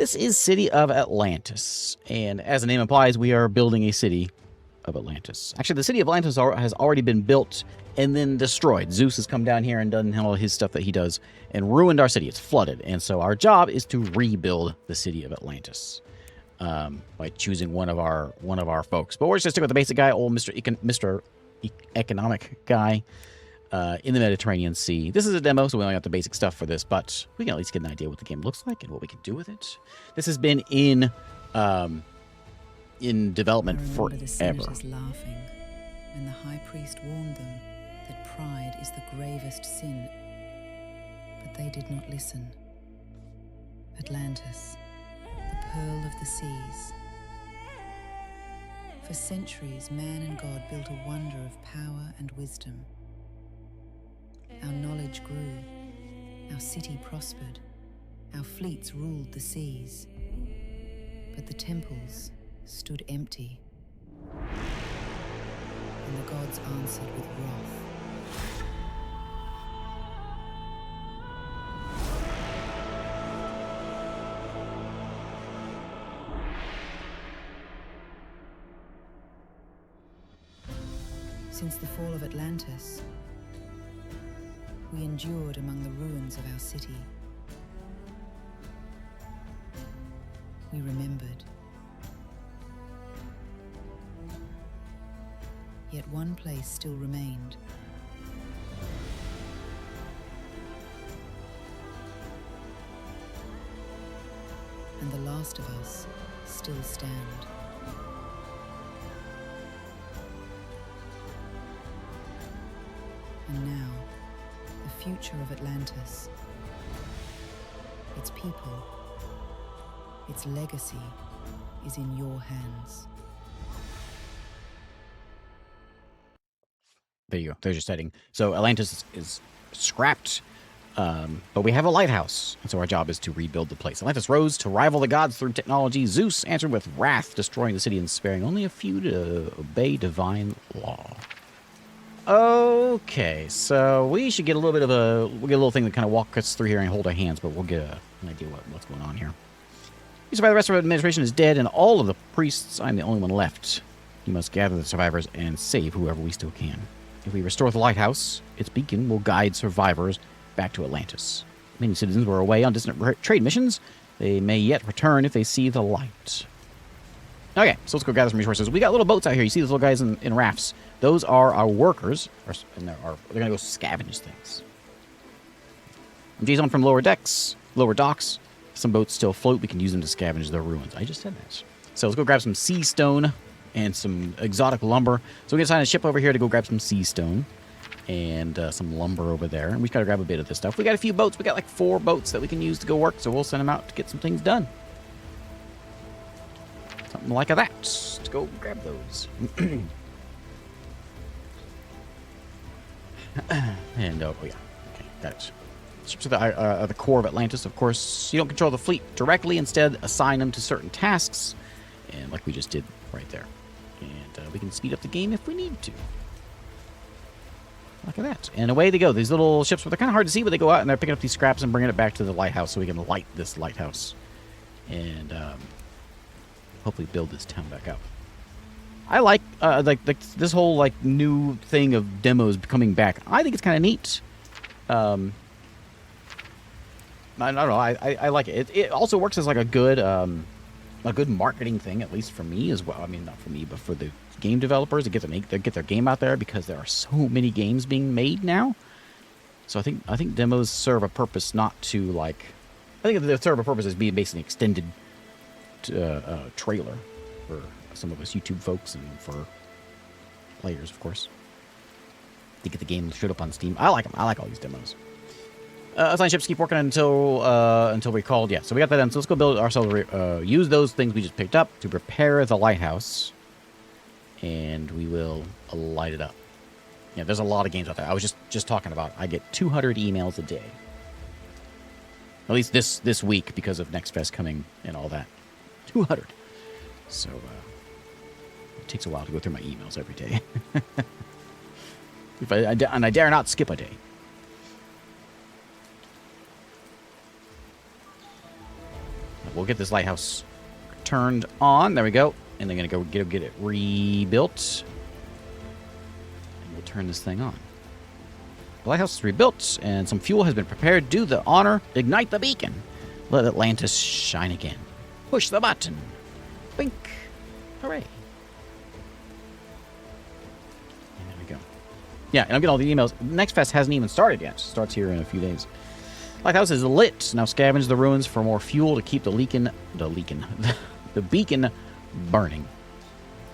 This is City of Atlantis, and as the name implies, we are building a city of Atlantis. Actually, the city of Atlantis has already been built and then destroyed. Zeus has come down here and done all his stuff that he does and ruined our city. It's flooded, and so our job is to rebuild the city of Atlantis by choosing one of our folks. But we're just gonna stick with the basic guy, old Mr. Economic guy. In the Mediterranean Sea. This is a demo, so we only have the basic stuff for this, but we can at least get an idea what the game looks like and what we can do with it. This has been in development forever. The senators laughing when the high priest warned them that pride is the gravest sin, but they did not listen. Atlantis, the pearl of the seas. For centuries, man and God built a wonder of power and wisdom. Our knowledge grew, our city prospered, our fleets ruled the seas. But the temples stood empty, and the gods answered with wrath. Since the fall of Atlantis, we endured among the ruins of our city. We remembered. Yet one place still remained. And the last of us still stand. And now, the future of Atlantis, its people, its legacy is in your hands. There you go. There's your setting. So Atlantis is scrapped, but we have a lighthouse, and so our job is to rebuild the place. Atlantis rose to rival the gods through technology. Zeus answered with wrath, destroying the city and sparing only a few to obey divine law. Okay, so we should get a little bit of we'll get a little thing that kind of walk us through here and hold our hands, but we'll get an idea what's going on here. You survive, the rest of our administration is dead, and all of the priests, I'm the only one left. You must gather the survivors and save whoever we still can. If we restore the lighthouse, its beacon will guide survivors back to Atlantis. Many citizens were away on distant trade missions. They may yet return if they see the light. Okay, so let's go gather some resources. We got little boats out here. You see those little guys in rafts. Those are our workers, and they're going to go scavenge things. MG's on from lower docks. Some boats still float. We can use them to scavenge their ruins. I just said that. So let's go grab some sea stone and some exotic lumber. So we can assign a ship over here to go grab some sea stone and some lumber over there. And we just got to grab a bit of this stuff. We got a few boats. We got like 4 boats that we can use to go work, so we'll send them out to get some things done. Something like that. Let's go grab those. And, oh yeah. Okay, got it. Ships are the core of Atlantis, of course. You don't control the fleet directly. Instead, assign them to certain tasks. And like we just did right there. And we can speed up the game if we need to. Look at that. And away they go. These little ships, they're kind of hard to see, but they go out and they're picking up these scraps and bringing it back to the lighthouse so we can light this lighthouse. And hopefully build this town back up. I like this whole like new thing of demos coming back. I think it's kind of neat. I don't know. I like it. It also works as like a good marketing thing, at least for me as well. I mean, not for me, but for the game developers to get their game out there, because there are so many games being made now. So I think demos serve a purpose, not to like. I think they serve a purpose as being basically an extended trailer for some of us YouTube folks and for players, of course, to get the game showed up on Steam. I like them. I like all these demos. Assign ships, keep working until we're called. Yeah, so we got that done. So let's go build ourselves. Use those things we just picked up to prepare the lighthouse, and we will light it up. Yeah, there's a lot of games out there. I was just talking about. I get 200 emails a day. At least this week, because of Next Fest coming and all that. 200. So it takes a while to go through my emails every day. And I dare not skip a day. We'll get this lighthouse turned on. There we go. And they're going to go get it rebuilt. And we'll turn this thing on. The lighthouse is rebuilt, and some fuel has been prepared. Do the honor. Ignite the beacon. Let Atlantis shine again. Push the button. Bink. Hooray. And there we go. Yeah, and I'm getting all the emails. Next Fest hasn't even started yet. It starts here in a few days. Lighthouse is lit. Now scavenge the ruins for more fuel to keep the beacon burning.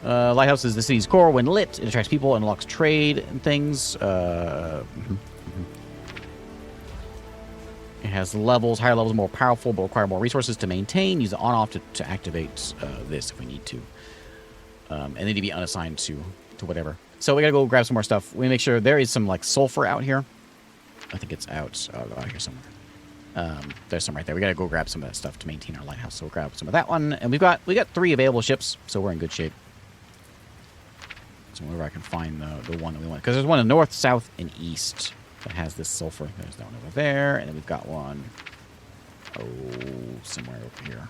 Lighthouse is the city's core. When lit, it attracts people and unlocks trade and things. It has levels, higher levels, more powerful, but require more resources to maintain. Use the on-off to activate this if we need to. And they need to be unassigned to whatever. So we gotta go grab some more stuff. We make sure there is some like sulfur out here. I think it's out here somewhere. There's some right there. We gotta go grab some of that stuff to maintain our lighthouse. So we'll grab some of that one, and we got 3 available ships, so we're in good shape. So wherever I can find the one that we want, because there's one in north, south, and east that has this sulfur. There's that one over there, and then we've got one somewhere over here.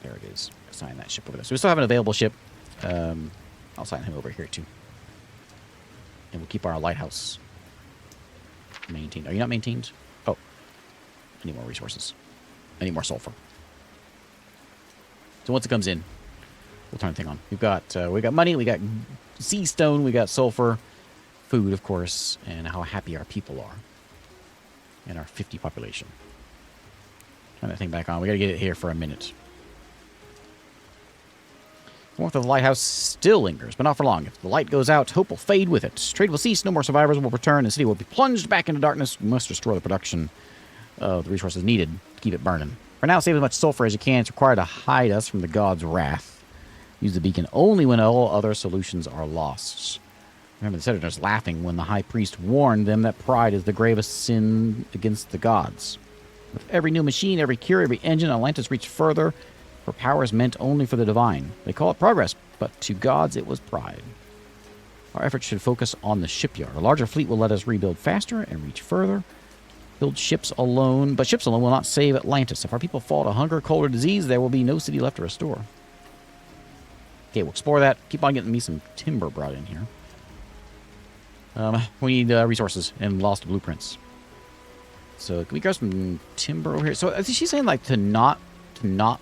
There it is. Assign that ship over there. So we still have an available ship. I'll assign him over here too, and we'll keep our lighthouse maintained. Are you not maintained? Oh. I need more resources. I need more sulfur. So once it comes in, we'll turn the thing on. We got money, we got sea stone, we got sulfur, food, of course, and how happy our people are. And our 50 population. Turn that thing back on. We gotta get it here for a minute. The warmth of the lighthouse still lingers, but not for long. If the light goes out, hope will fade with it. Trade will cease, no more survivors will return, and the city will be plunged back into darkness. We must restore the production of the resources needed to keep it burning. For now, save as much sulfur as you can. It's required to hide us from the god's wrath. Use the beacon only when all other solutions are lost. Remember, the senators laughing when the high priest warned them that pride is the gravest sin against the gods. With every new machine, every cure, every engine, Atlantis reached further, for power is meant only for the divine. They call it progress, but to gods it was pride. Our efforts should focus on the shipyard. A larger fleet will let us rebuild faster and reach further. Build ships alone, but ships alone will not save Atlantis. If our people fall to hunger, cold, or disease, there will be no city left to restore. Okay, we'll explore that. Keep on getting me some timber brought in here. We need resources and lost blueprints. So can we grab some timber over here? So is she saying like to not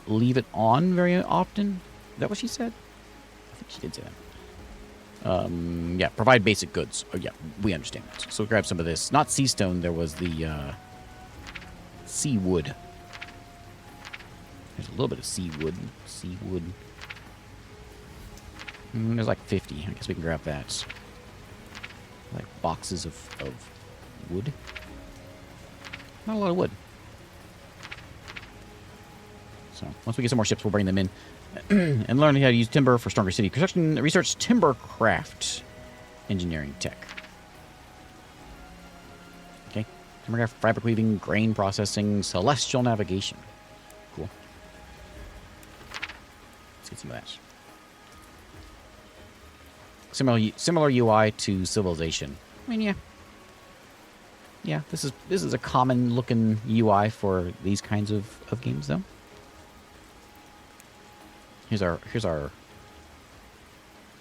leave it on very often? Is that what she said? I think she did say that. Yeah, provide basic goods. Oh, yeah, we understand that. So we'll grab some of this. Not sea stone, there was the sea wood. There's a little bit of sea wood. Sea wood. There's like 50. I guess we can grab that. Like boxes of wood. Not a lot of wood. So once we get some more ships, we'll bring them in. And learn how to use timber for stronger city construction. Research timber craft engineering tech. Okay. Timber craft, fabric weaving, grain processing, celestial navigation. Cool. Let's get some of that. Similar UI to Civilization. I mean, yeah. Yeah, this is a common looking UI for these kinds of games, though. Here's our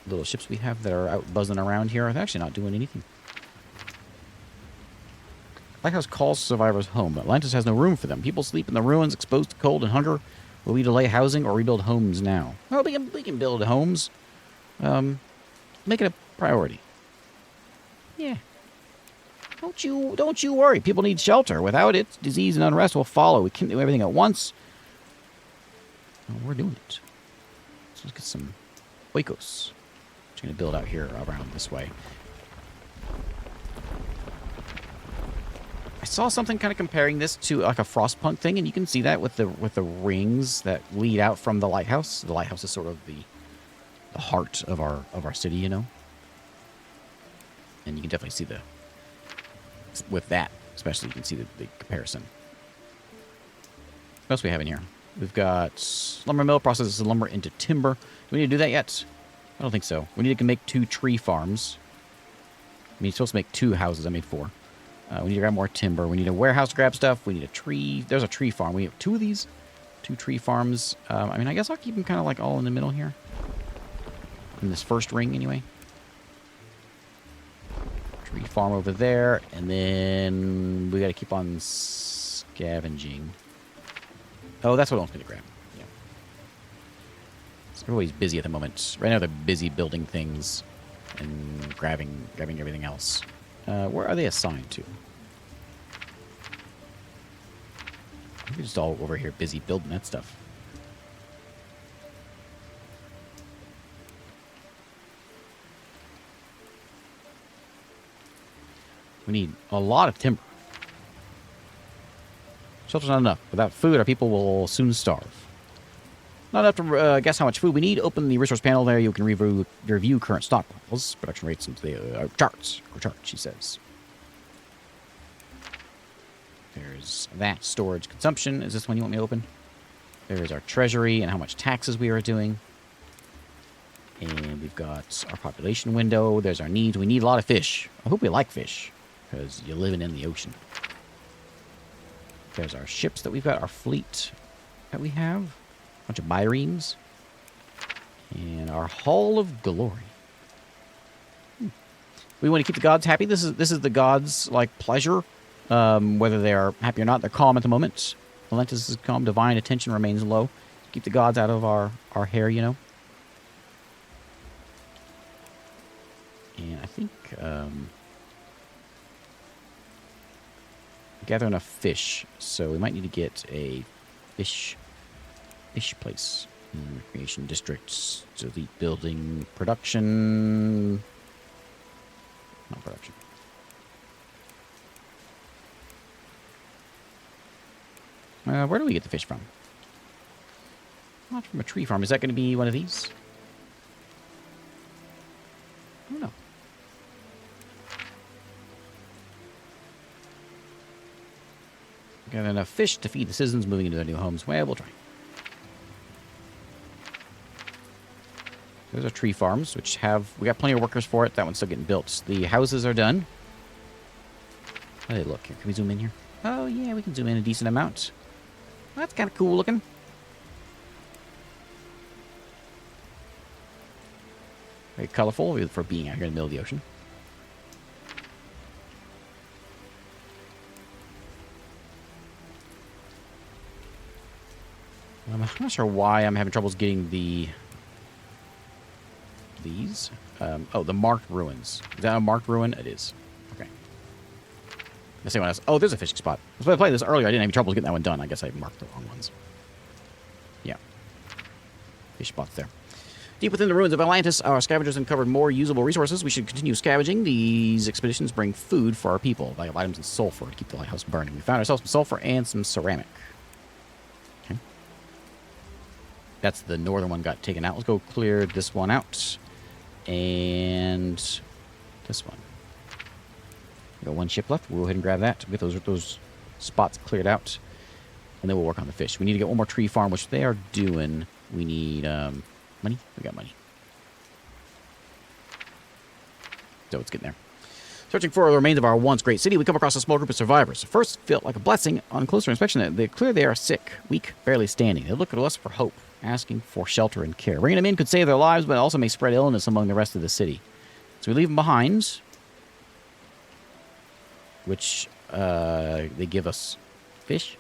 little ships we have that are out buzzing around here. They're actually not doing anything. Lighthouse calls survivors home. Atlantis has no room for them. People sleep in the ruins, exposed to cold and hunger. Will we delay housing or rebuild homes now? Well, we can build homes. Make it a priority. Yeah. Don't you worry. People need shelter. Without it, disease and unrest will follow. We can't do everything at once. Well, we're doing it. So let's get some Oikos. Which I'm going to build out here around this way. I saw something kind of comparing this to like a Frostpunk thing, and you can see that with the rings that lead out from the lighthouse. The lighthouse is sort of the heart of our city, you know. And you can definitely see with that, especially you can see the comparison. What else do we have in here? We've got lumber mill processes the lumber into timber. Do we need to do that yet? I don't think so. We need to make 2 tree farms. I mean, you're supposed to make 2 houses. I made 4. We need to grab more timber. We need a warehouse to grab stuff. We need a tree. There's a tree farm. We have 2 of these. 2 tree farms. I mean, I guess I'll keep them kind of like all in the middle here. In this first ring, anyway. Tree farm over there. And then we got to keep on scavenging. Oh, that's what I want me to grab. Yeah. So everybody's busy at the moment. Right now they're busy building things and grabbing everything else. Where are they assigned to? We're just all over here busy building that stuff. We need a lot of timber. Shelter's not enough. Without food, our people will soon starve. Not enough to guess how much food we need. Open the resource panel there. You can review current stockpiles. Production rates into the charts. Or chart, she says. There's that. Storage consumption. Is this one you want me to open? There's our treasury and how much taxes we are doing. And we've got our population window. There's our needs. We need a lot of fish. I hope we like fish. Because you're living in the ocean. There's our ships that we've got. Our fleet that we have. A bunch of biremes. And our Hall of Glory. We want to keep the gods happy. This is the gods' like pleasure. Whether they are happy or not, they're calm at the moment. Atlantis is calm. Divine attention remains low. Keep the gods out of our hair, you know. And I think gather enough fish, so we might need to get a fish place. Recreation districts, elite building, production. Not production. Where do we get the fish from? Not from a tree farm. Is that going to be one of these? I don't know. Got enough fish to feed the citizens moving into their new homes. Well, we'll try. There's our tree farms, which we got plenty of workers for it. That one's still getting built. The houses are done. How do they look here? Can we zoom in here? Oh, yeah, we can zoom in a decent amount. That's kind of cool looking. Very colorful for being out here in the middle of the ocean. I'm not sure why I'm having troubles getting these. Oh, the marked ruins. Is that a marked ruin? It is. Okay. Let's see what else. Oh, there's a fishing spot. That's why I played this earlier. I didn't have any trouble getting that one done. I guess I marked the wrong ones. Yeah. Fish spots there. Deep within the ruins of Atlantis, our scavengers uncovered more usable resources. We should continue scavenging. These expeditions bring food for our people, valuable items and sulfur to keep the lighthouse burning. We found ourselves some sulfur and some ceramic. Okay. That's the northern one got taken out. Let's go clear this one out. And this one. We got one ship left. We'll go ahead and grab that. Get those spots cleared out. And then we'll work on the fish. We need to get one more tree farm, which they are doing. We need money. We got money. So it's getting there. Searching for the remains of our once great city, we come across a small group of survivors. At first, felt like a blessing. On closer inspection, they clear they are sick, weak, barely standing. They look at us for hope, asking for shelter and care. Bringing them in could save their lives, but also may spread illness among the rest of the city. So we leave them behind, which they give us fish.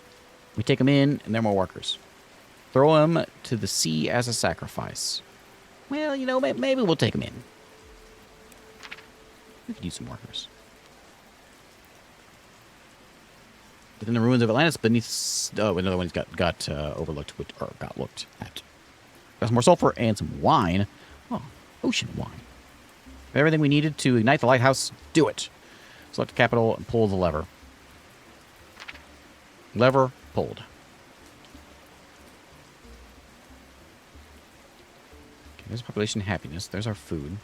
We take them in, and they're more workers. Throw them to the sea as a sacrifice. Well, you know, maybe we'll take them in. We could use some workers. Within the ruins of Atlantis, beneath... Oh, another one got overlooked, or got looked at. Got some more sulfur and some wine. Oh, ocean wine. Everything we needed to ignite the lighthouse, do it. Select the capital and pull the lever. Lever pulled. Okay, there's population happiness. There's our food.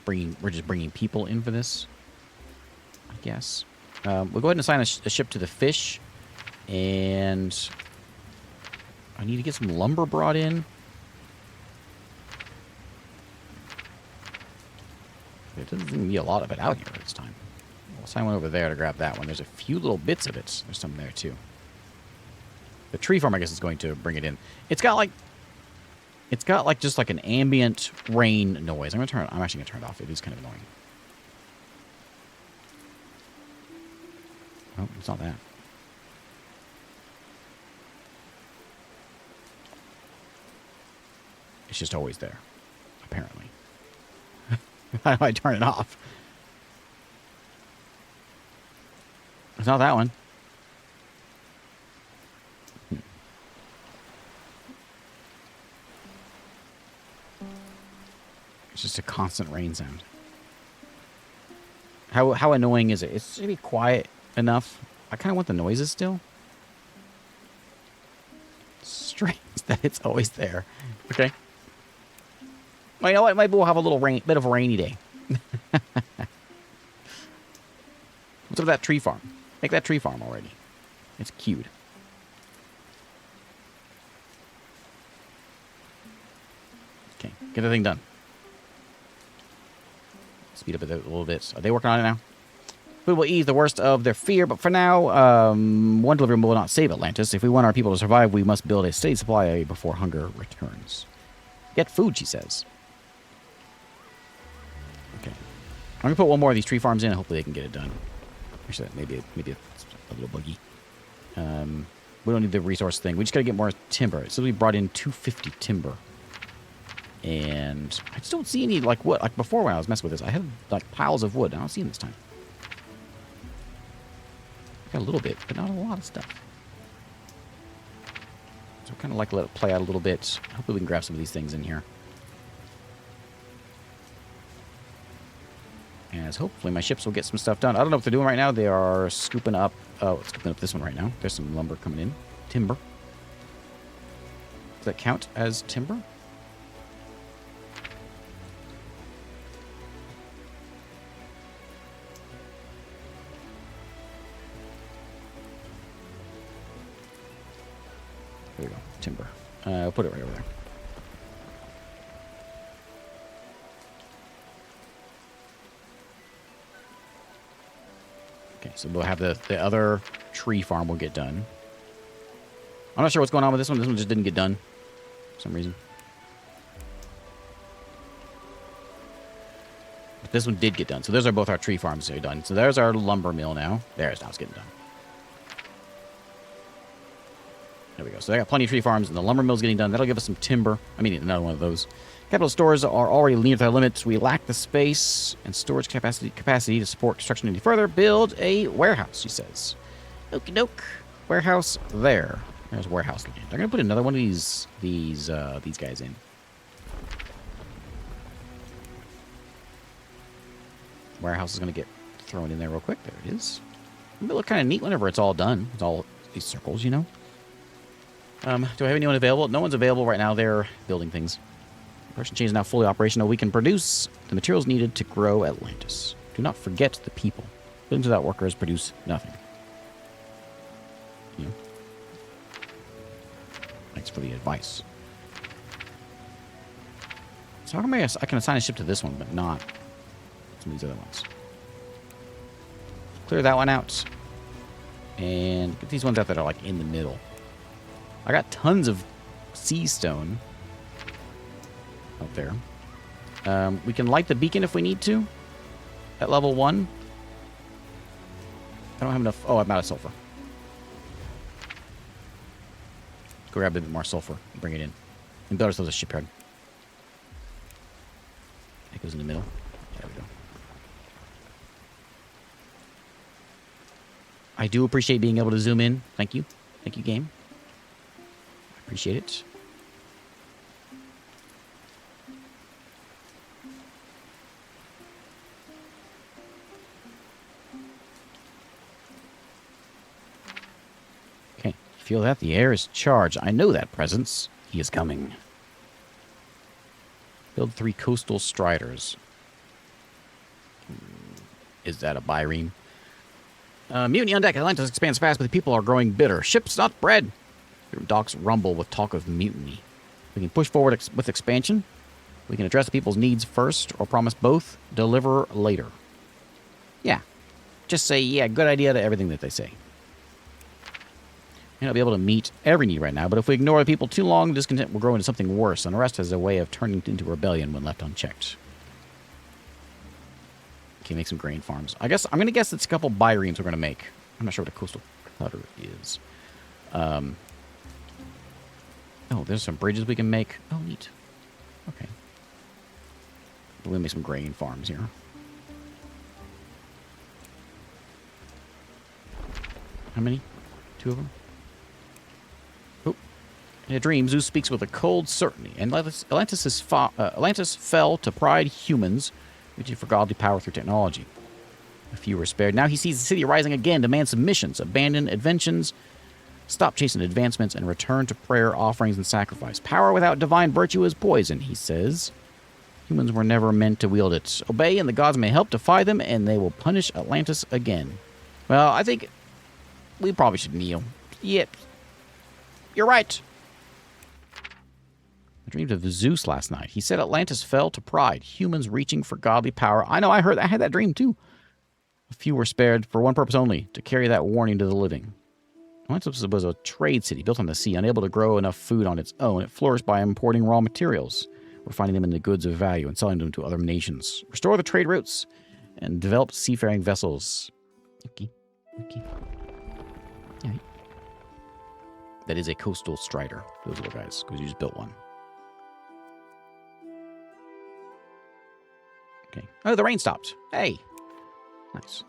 We're just bringing people in for this, I guess. We'll go ahead and assign a ship to the fish. And I need to get some lumber brought in. There doesn't seem to be a lot of it out here this time. We'll sign one over there to grab that one. There's a few little bits of it. There's some there, too. The tree farm, I guess, is going to bring it in. It's got like just like an ambient rain noise. I'm actually gonna turn it off. It is kind of annoying. Oh, it's not that. It's just always there, apparently. How do I turn it off? It's not that one. It's just a constant rain sound. How annoying is it? It's maybe quiet enough. I kind of want the noises still. It's strange that it's always there. Okay. Well, you know what? Maybe we'll have a little bit of a rainy day. What's up with that tree farm? Make that tree farm already. It's cute. Okay, get the thing done. Speed up a little bit. Are they working on it now? Food will ease the worst of their fear, but for now, one delivery will not save Atlantis. If we want our people to survive, we must build a steady supply before hunger returns. Get food, she says. Okay. I'm going to put one more of these tree farms in, and hopefully they can get it done. Actually, maybe it's a little buggy. We don't need the resource thing. We just got to get more timber. So we brought in 250 timber. And I just don't see any, like, wood. Like, before when I was messing with this, I had, like, piles of wood. I don't see them this time. Got a little bit, but not a lot of stuff. So kind of like let it play out a little bit. Hopefully we can grab some of these things in here. As hopefully my ships will get some stuff done. I don't know what they're doing right now. They are scooping up... Oh, scooping up this one right now. There's some lumber coming in. Timber. Does that count as timber? There we go. Timber. I'll put it right over there. Okay, so we'll have the other tree farm will get done. I'm not sure what's going on with this one. This one just didn't get done for some reason. But this one did get done. So those are both our tree farms that are done. So there's our lumber mill now. Now it's getting done. There we go. So I got plenty of tree farms, and the lumber mill's getting done. That'll give us some timber. I mean, another one of those. Capital stores are already near their limits. We lack the space and storage capacity to support construction any further. Build a warehouse, she says. Okie doke. Warehouse there. There's warehouse land. They're gonna put another one of these guys in. Warehouse is gonna get thrown in there real quick. There it is. It'll look kind of neat whenever it's all done. It's all these circles, you know. Do I have anyone available? No one's available right now. They're building things. Production chain is now fully operational. We can produce the materials needed to grow Atlantis. Do not forget the people. Buildings without workers produce nothing. You know? Thanks for the advice. So how come I can assign a ship to this one, but not some of these other ones? Clear that one out. And get these ones out that are like in the middle. I got tons of sea stone out there. We can light the beacon if we need to. At level 1. I don't have enough... Oh, I'm out of sulfur. Go grab a bit more sulfur and bring it in. And build ourselves a shipyard. It goes in the middle. There we go. I do appreciate being able to zoom in. Thank you. Thank you, game. Appreciate it. Okay, feel that? The air is charged. I know that presence. He is coming. Build 3 coastal striders. Is that a bireme? Mutiny on deck. Atlantis expands fast, but the people are growing bitter. Ships not bread. Your docks rumble with talk of mutiny. We can push forward with expansion. We can address people's needs first, or promise both, deliver later. Yeah. just say, yeah, good idea to everything that they say. May not be able to meet every need right now, but if we ignore the people too long, discontent will grow into something worse. Unrest has a way of turning into rebellion when left unchecked. Okay, make some grain farms. I'm going to guess it's a couple biremes we're going to make. I'm not sure what a coastal clutter is. Oh, there's some bridges we can make. Oh, neat. Okay. We'll make some grain farms here. How many? 2 of them? Oh. In a dream, Zeus speaks with a cold certainty. And Atlantis fell to pride humans, reaching for godly power through technology. A few were spared. Now he sees the city rising again, demand submissions, abandon inventions, stop chasing advancements, and return to prayer, offerings, and sacrifice. Power without divine virtue is poison, he says. Humans were never meant to wield it. Obey, and the gods may help defy them, and they will punish Atlantis again. Well, I think we probably should kneel. Yep. You're right. I dreamed of Zeus last night. He said Atlantis fell to pride, humans reaching for godly power. I know, I had that dream too. A few were spared for one purpose only, to carry that warning to the living. Atlantis was a trade city built on the sea, unable to grow enough food on its own. It flourished by importing raw materials, refining them into goods of value, and selling them to other nations. Restore the trade routes, and develop seafaring vessels. Okay. Yeah. That is a coastal strider, those little guys, because you just built one. Okay. Oh, the rain stopped. Hey. Nice.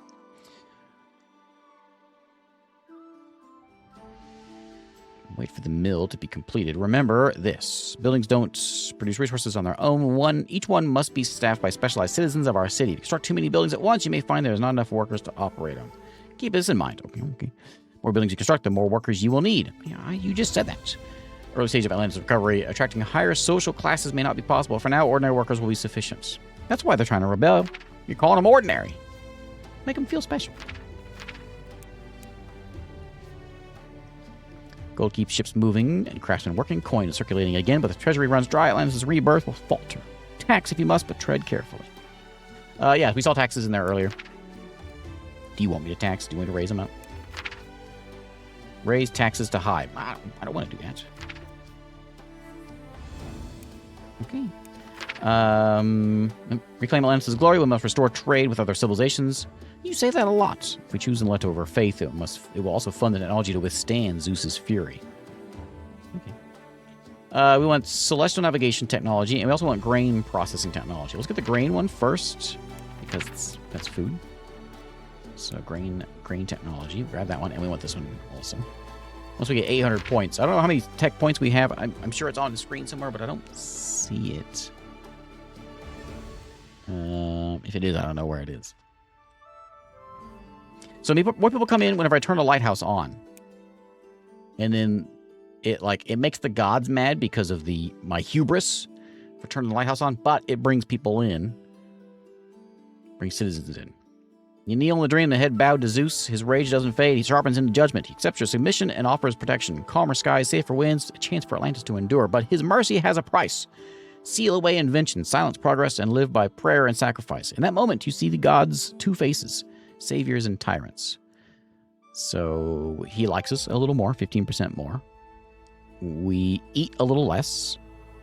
Wait for the mill to be completed. Remember this. Buildings don't produce resources on their own. Each one must be staffed by specialized citizens of our city. If you construct too many buildings at once, you may find there's not enough workers to operate them. Keep this in mind. Okay. More buildings you construct, the more workers you will need. Yeah, you just said that. Early stage of Atlantis recovery. Attracting higher social classes may not be possible. For now, ordinary workers will be sufficient. That's why they're trying to rebel. You're calling them ordinary. Make them feel special. Gold keeps ships moving and craftsmen working. Coin is circulating again, but the treasury runs dry. Atlantis' rebirth will falter. Tax if you must, but tread carefully. Yeah, we saw taxes in there earlier. Do you want me to tax? Do you want me to raise them up? Raise taxes to high. I don't want to do that. Okay. Reclaim Atlantis' glory. We must restore trade with other civilizations. You say that a lot. If we choose and let over faith, it will also fund the technology to withstand Zeus's fury. Okay. We want celestial navigation technology, and we also want grain processing technology. Let's get the grain one first, because that's food. So grain technology. Grab that one, and we want this one also. Once we get 800 points. I don't know how many tech points we have. I'm sure it's on the screen somewhere, but I don't see it. If it is, I don't know where it is. So more people come in whenever I turn a lighthouse on. And then it makes the gods mad because of my hubris for turning the lighthouse on, but it brings people in. Brings citizens in. You kneel in the dream, the head bowed to Zeus. His rage doesn't fade. He sharpens into judgment. He accepts your submission and offers protection. Calmer skies, safer winds, a chance for Atlantis to endure. But his mercy has a price. Seal away invention, silence progress, and live by prayer and sacrifice. In that moment, you see the gods' two faces, saviors and tyrants. So he likes us a little more, 15% more. We eat a little less,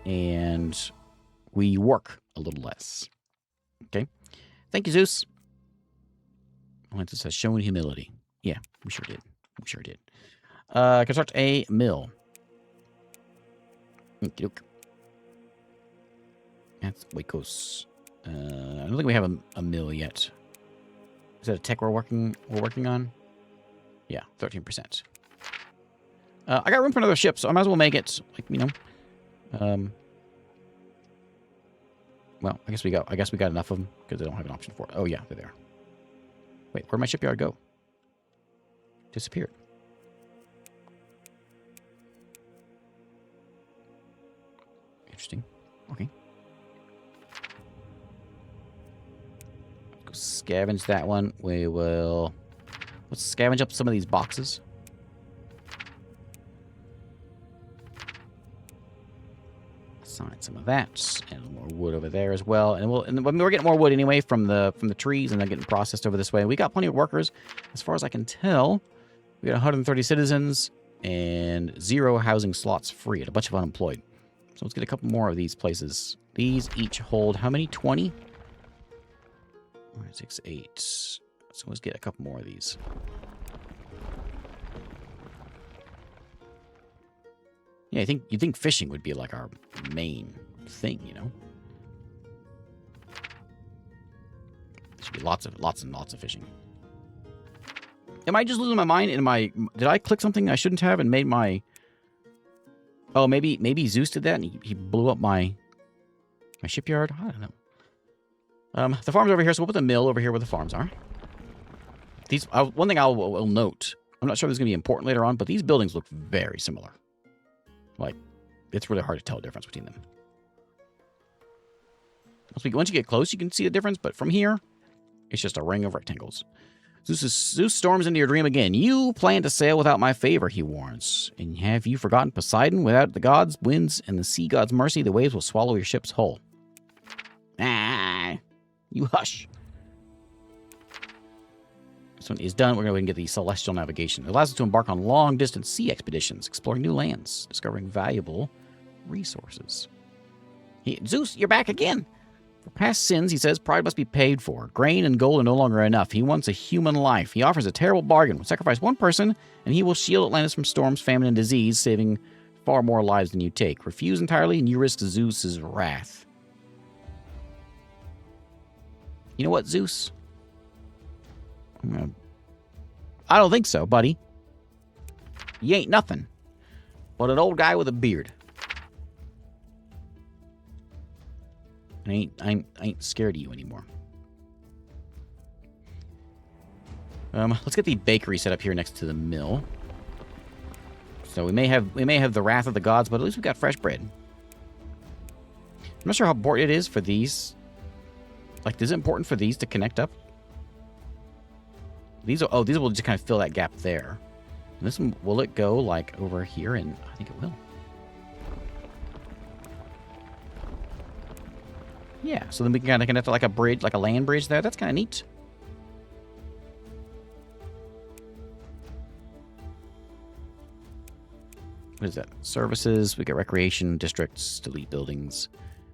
and we work a little less. Okay? Thank you, Zeus. Atlantis has shown humility. Yeah, we sure did. Construct a mill. Okey-doke. That's Waco's. I don't think we have a mill yet. Is that a tech we're working on? Yeah, 13%. I got room for another ship, so I might as well make it. Well, I guess we got enough of them because they don't have an option for it. Oh yeah, they're there. Wait, where'd my shipyard go? Disappeared. Interesting. Okay. Go scavenge that one. Let's scavenge up some of these boxes. Assign some of that, and more wood over there as well. And we're getting more wood anyway from the trees, and they're getting processed over this way. We got plenty of workers, as far as I can tell. We got 130 citizens and 0 housing slots free, and a bunch of unemployed. So let's get a couple more of these places. These each hold how many? 20? 6, 8. So let's get a couple more of these. Yeah, you'd think fishing would be like our main thing, you know? There should be lots and lots of fishing. Am I just losing my mind? Did I click something I shouldn't have and made my... Oh, maybe Zeus did that and he blew up my shipyard? I don't know. The farm's over here, so we'll put the mill over here where the farms are. One thing I'll note, I'm not sure this is going to be important later on, but these buildings look very similar. Like, it's really hard to tell the difference between them. Once you get close, you can see the difference, but from here, it's just a ring of rectangles. Zeus storms into your dream again. You plan to sail without my favor, he warns. And have you forgotten Poseidon? Without the gods, winds, and the sea god's mercy, the waves will swallow your ship's hull. Ah, you hush. This one is done. We're going to go ahead and get the celestial navigation. It allows us to embark on long-distance sea expeditions, exploring new lands, discovering valuable resources. Zeus, you're back again. For past sins, he says, pride must be paid for. Grain and gold are no longer enough. He wants a human life. He offers a terrible bargain. Sacrifice one person, and he will shield Atlantis from storms, famine, and disease, saving far more lives than you take. Refuse entirely, and you risk Zeus's wrath. You know what, Zeus? I don't think so, buddy. You ain't nothing but an old guy with a beard. I ain't scared of you anymore. Let's get the bakery set up here next to the mill. So we may have the wrath of the gods, but at least we've got fresh bread. I'm not sure how important it is for these. Like, is it important for these to connect up? These will just kind of fill that gap there. And this one, will it go like over here? And I think it will. Yeah, so then we can kind of connect to like a bridge, like a land bridge there. That's kind of neat. What is that? Services. We get recreation districts, delete buildings,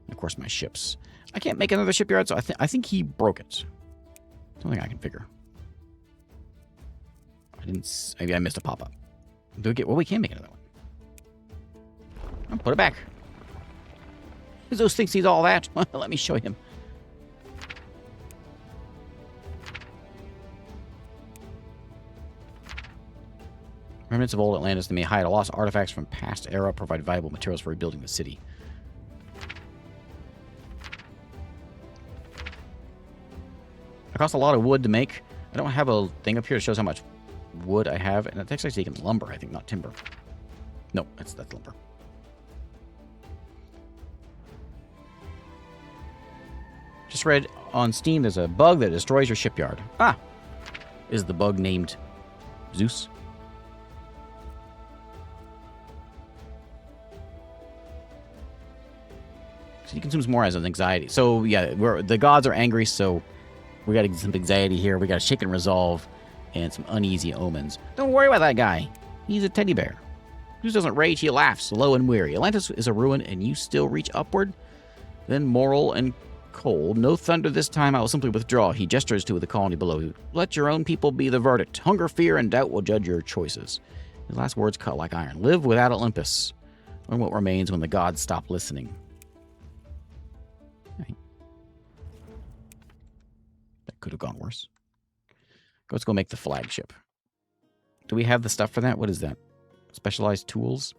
and of course my ships. I can't make another shipyard, so I think he broke it. Something I can figure. Maybe I missed a pop-up. Well, we can make another one. I'll put it back. Zeus thinks he's all that. Let me show him. Remnants of old Atlantis that may hide lost artifacts from past era, provide valuable materials for rebuilding the city. It costs a lot of wood to make. I don't have a thing up here that shows how much wood I have, and it's actually taking lumber, I think, not timber. No, that's lumber. Just read on Steam there's a bug that destroys your shipyard. Ah! Is the bug named Zeus? So he consumes more as an anxiety. So, yeah, the gods are angry, so we got to get some anxiety here. We got to shake and resolve, and some uneasy omens. Don't worry about that guy. He's a teddy bear. Zeus doesn't rage, he laughs, low and weary. Atlantis is a ruin, and you still reach upward? Then moral and cold. No thunder this time, I will simply withdraw. He gestures to the colony below. Let your own people be the verdict. Hunger, fear, and doubt will judge your choices. His last words cut like iron. Live without Olympus. Learn what remains when the gods stop listening. Okay. That could have gone worse. Let's go make the flagship. Do we have the stuff for that? What is that? Specialized tools?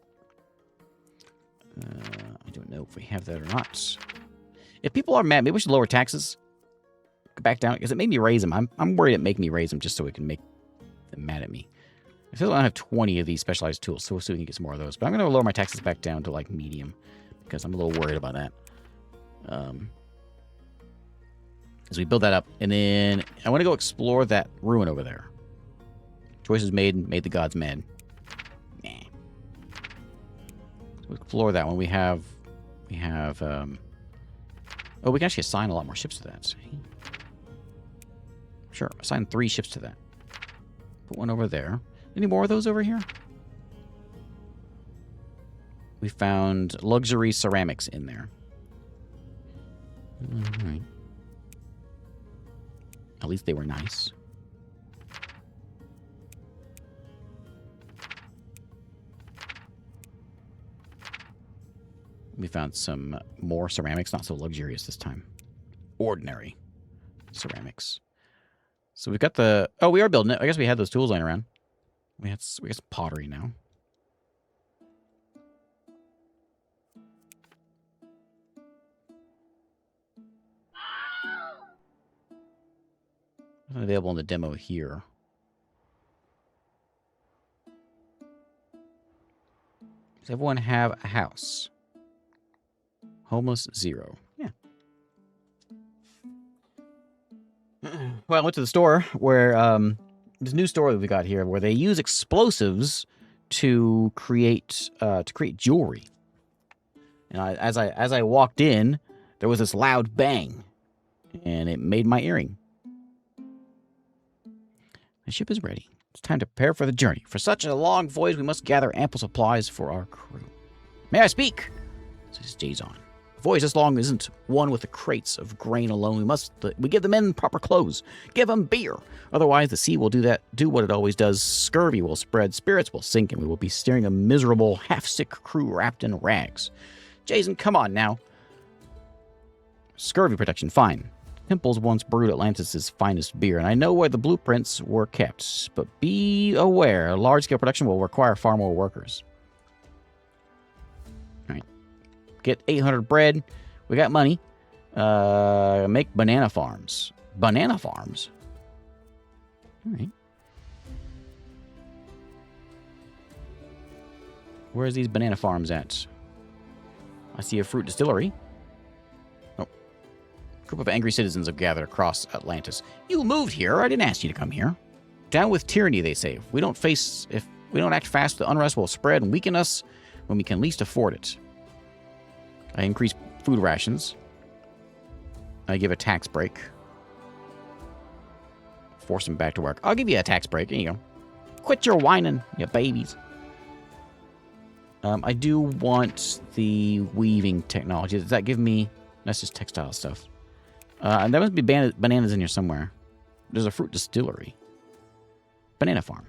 I don't know if we have that or not. If people are mad, maybe we should lower taxes. Go back down, because it made me raise them. I'm worried it make me raise them just so it can make them mad at me. I feel like I have 20 of these specialized tools, so we'll see if we can get some more of those. But I'm going to lower my taxes back down to, like, medium, because I'm a little worried about that. As we build that up. And then I want to go explore that ruin over there. Choices made the gods mad. Nah. So we'll explore that one. We have We have, oh, we can actually assign a lot more ships to that. See? Sure, assign 3 ships to that. Put one over there. Any more of those over here? We found luxury ceramics in there. All right. At least they were nice. We found some more ceramics, not so luxurious this time. Ordinary ceramics. So we've got the... Oh, we are building it. I guess we had those tools laying around. We got some pottery now. Not available in the demo here. Does everyone have a house? Homeless, 0. Yeah. Well, I went to the store where this new store that we got here, where they use explosives to create jewelry. And as I walked in, there was this loud bang, and it made my earring. The ship is ready. It's time to prepare for the journey. For such a long voyage, we must gather ample supplies for our crew. May I speak? Says Jason. A voyage this long isn't one with the crates of grain alone. We give the men proper clothes. Give them beer. Otherwise, the sea will do what it always does. Scurvy will spread, spirits will sink, and we will be steering a miserable, half-sick crew wrapped in rags. Jason, come on now. Scurvy protection, fine. Temples once brewed Atlantis' finest beer, and I know where the blueprints were kept. But be aware, large-scale production will require far more workers. All right. Get 800 bread. We got money. Make banana farms. Banana farms? All right. Where's these banana farms at? I see a fruit distillery. Group of angry citizens have gathered across Atlantis. You moved here. I didn't ask you to come here. Down with tyranny, they say. If we don't act fast, the unrest will spread and weaken us when we can least afford it. I increase food rations. I give a tax break. Force them back to work. I'll give you a tax break. Here you go. Quit your whining, you babies. I do want the weaving technology. Does that give me... That's just textile stuff. And there must be bananas in here somewhere. There's a fruit distillery. Banana farm.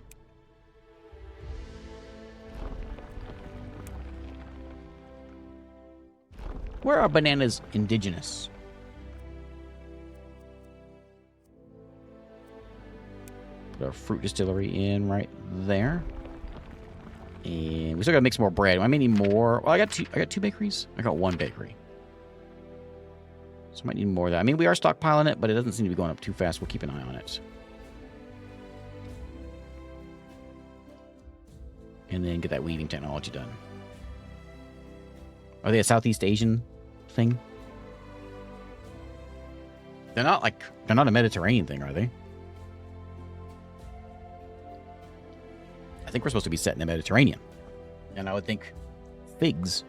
Where are bananas indigenous? Put our fruit distillery in right there. And we still gotta make some more bread. I may need more. Well, I got two bakeries. I got 1 bakery. So I might need more of that. I mean, we are stockpiling it, but it doesn't seem to be going up too fast. We'll keep an eye on it. And then get that weaving technology done. Are they a Southeast Asian thing? They're not a Mediterranean thing, are they? I think we're supposed to be set in the Mediterranean. And I would think figs.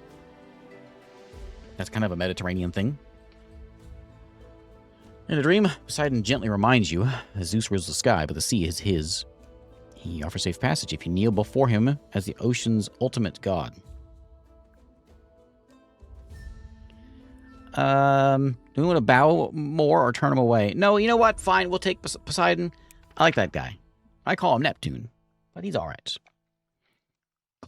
That's kind of a Mediterranean thing. In a dream, Poseidon gently reminds you that Zeus rules the sky, but the sea is his. He offers safe passage if you kneel before him as the ocean's ultimate god. Do we want to bow more or turn him away? No, you know what? Fine, we'll take Poseidon. I like that guy. I call him Neptune, but he's all right.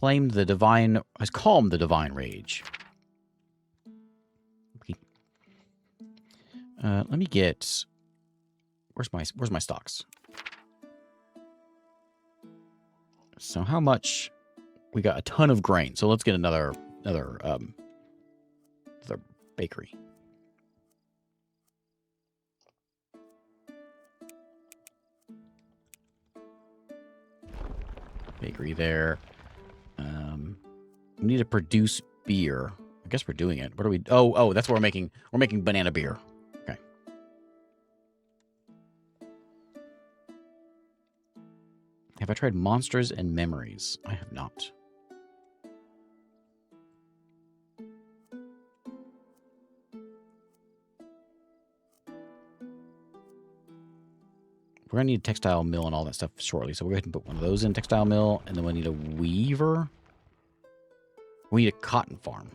Has calmed the divine rage. Let me get... Where's my stocks? So how much? We got a ton of grain. So let's get another bakery. Bakery there. We need to produce beer. I guess we're doing it. What are we... Oh, that's what we're making. We're making banana beer. Okay. Have I tried Monsters and Memories? I have not. We're going to need a textile mill and all that stuff shortly. So we'll go ahead and put one of those in textile mill. And then we'll need a weaver. We need a cotton farm.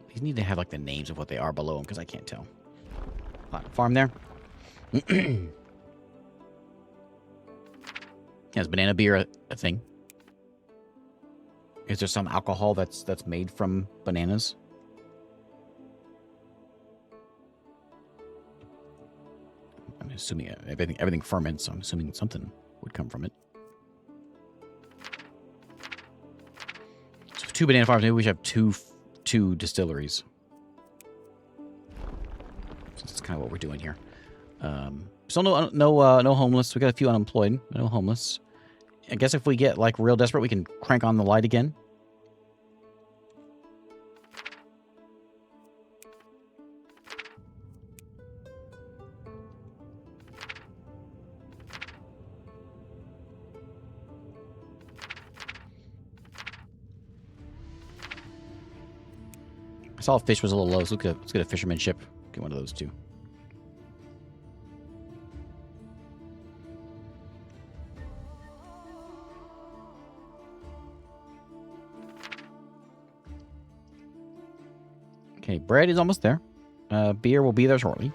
These need to have like the names of what they are below them because I can't tell. Cotton farm there. Is banana beer a thing? Is there some alcohol that's made from bananas? I'm assuming everything ferments, so I'm assuming something would come from it. So 2 banana farms. Maybe we should have two distilleries. So that's kind of what we're doing here. Still no homeless. We got a few unemployed. No homeless. I guess if we get like real desperate, we can crank on the light again. I saw a fish was a little low, so let's get a fisherman ship. Get one of those too. Okay, bread is almost there. Beer will be there shortly.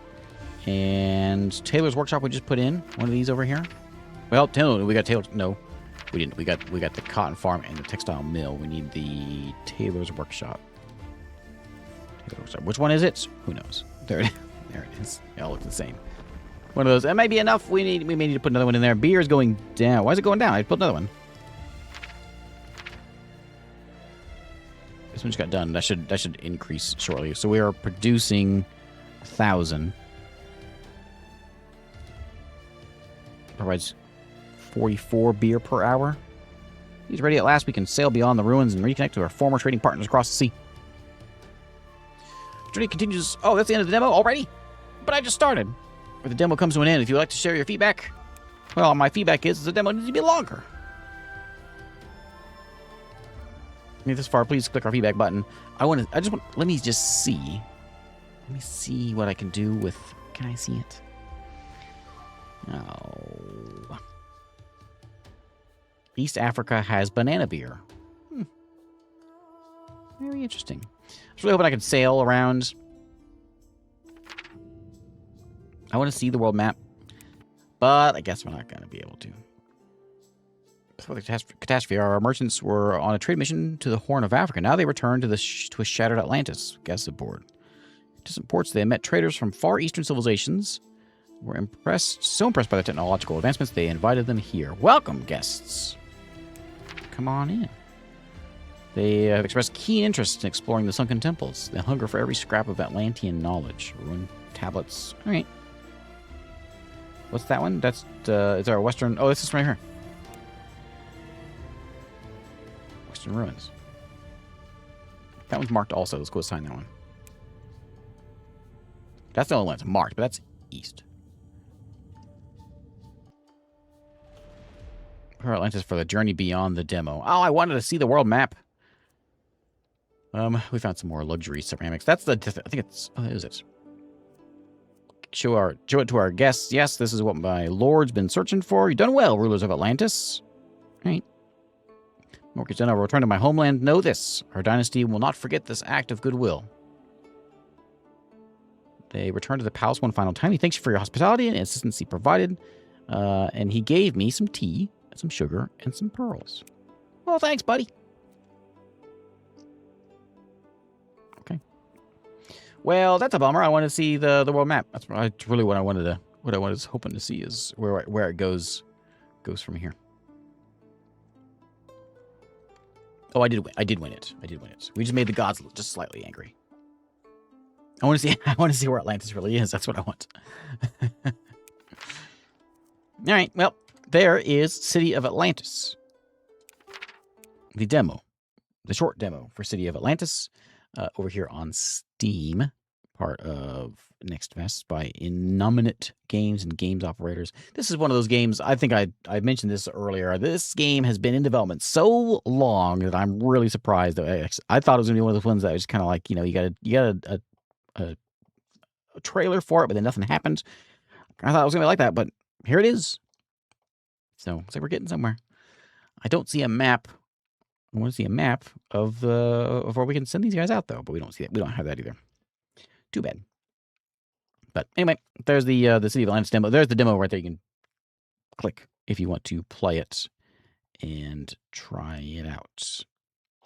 And Taylor's Workshop we just put in. One of these over here. Well, we got Taylor's... No, we didn't. We got the cotton farm and the textile mill. We need the Taylor's Workshop. Which one is it? Who knows? There it is. They all look the same. One of those. That might be enough. We may need to put another one in there. Beer is going down. Why is it going down? I put another one. This one just got done. That should increase shortly. So we are producing 1,000. Provides 44 beer per hour. He's ready at last. We can sail beyond the ruins and reconnect to our former trading partners across the sea. Journey continues. Oh, that's the end of the demo already? But I just started. Where the demo comes to an end. If you would like to share your feedback, well, my feedback is the demo needs to be longer. If this far, please click our feedback button. Let me just see. Let me see what I can do with. Can I see it? Oh. East Africa has banana beer. Very interesting. I was really hoping I could sail around. I want to see the world map, but I guess we're not going to be able to. Before the catastrophe, our merchants were on a trade mission to the Horn of Africa. Now they return to a shattered Atlantis. Guests aboard. Distant ports, they met traders from far eastern civilizations. Were so impressed by the technological advancements, they invited them here. Welcome, guests. Come on in. They have expressed keen interest in exploring the sunken temples. They hunger for every scrap of Atlantean knowledge. Ruined tablets. All right. What's that one? That's, is there a western... Oh, this is right here. Western ruins. That one's marked also. Let's go sign that one. That's the only one that's marked, but that's east. Prepare Atlantis for the journey beyond the demo. Oh, I wanted to see the world map. We found some more luxury ceramics. That's the... I think it's... Oh, that is it. Show it to our guests. Yes, this is what my lord's been searching for. You've done well, rulers of Atlantis. All right. Work is done. I will return to my homeland. Know this. Our dynasty will not forget this act of goodwill. They returned to the palace one final time. He thanks you for your hospitality and assistance he provided. And he gave me some tea, some sugar, and some pearls. Well, thanks, buddy. Okay. Well, that's a bummer. I want to see the world map. That's really what I wanted to. What I was hoping to see is where it goes from here. Oh, I did win. I did win it. We just made the gods just slightly angry. I want to see where Atlantis really is. That's what I want. All right. Well, there is City of Atlantis. The demo. The short demo for City of Atlantis. Over here on Steam. Part of Next Fest by Innominate Games and Games Operators. This is one of those games, I think I mentioned this earlier. This game has been in development so long that I'm really surprised. I thought it was going to be one of those ones that was kind of like, you got a trailer for it, but then nothing happened. I thought it was going to be like that, but here it is. So looks like we're getting somewhere. I don't see a map. I want to see a map of where we can send these guys out, though. But we don't see that. We don't have that either. Too bad. But anyway, there's the City of Atlantis demo. There's the demo right there. You can click if you want to play it and try it out.